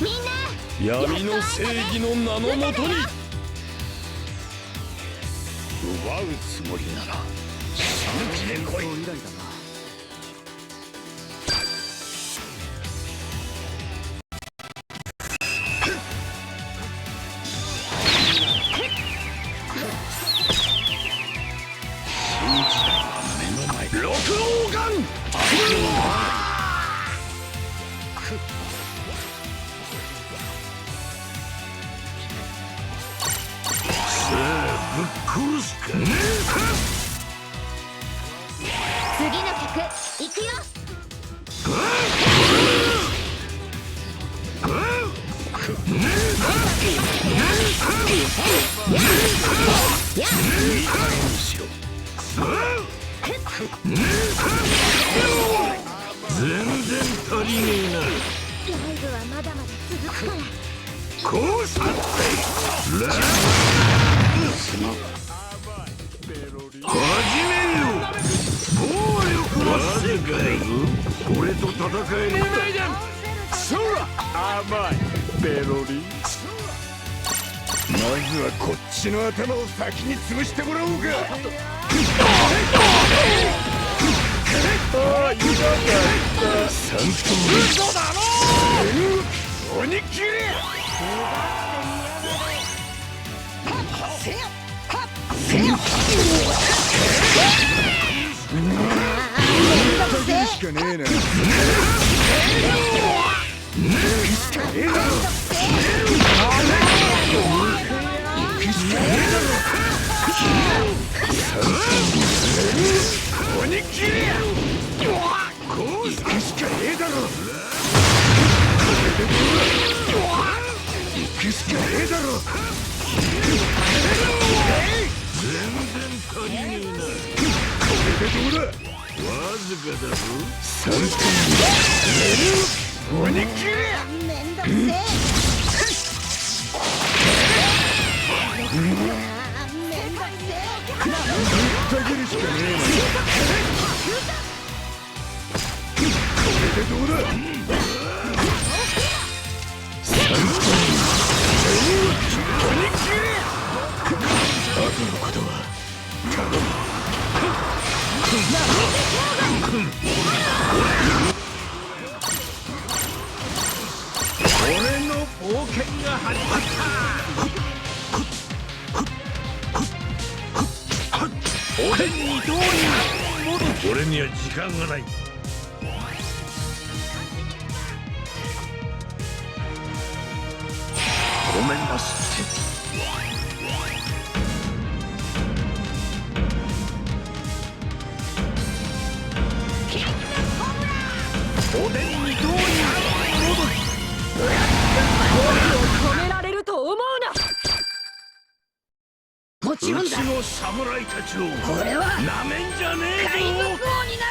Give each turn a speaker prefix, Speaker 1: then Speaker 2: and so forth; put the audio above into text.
Speaker 1: みんな
Speaker 2: 闇の正義の名のもとに
Speaker 3: 奪うつもりなら死ぬ気で来い。
Speaker 2: 六王眼
Speaker 3: ぶっ殺すか。
Speaker 1: 次の曲いくよ。
Speaker 3: 全然足りねえな。
Speaker 1: ライブはまだまだ続くから。
Speaker 3: こうさって始めよ。暴力は世界。俺と戦える。
Speaker 2: そら甘いベロリ。
Speaker 3: まずはこっちの頭を先に潰してもらおうか。
Speaker 2: ああ、いなかった
Speaker 3: 三頭
Speaker 2: 嘘だろ。
Speaker 3: 鬼切れ。しかねえな。鬼切れ。こうするしかねえだろ。行くしかねえだろ。全然足りねえな。これでどうだ。わずかだぞ。三頭鬼切れ。
Speaker 1: めんどくせえ。めんどくせえ。
Speaker 3: ぶった切るしかねえな。これでどうだ。三頭鬼切れ。後のことは頼む。俺の冒険が始まった。俺にどうに俺には時間がない。ごめんなすって。おでんにどうに戻る。
Speaker 1: 止められると思うな。もちろんだ。
Speaker 3: うちの侍たちを
Speaker 1: 俺は
Speaker 3: なめんじゃねえぞ。
Speaker 1: 海賊王になる。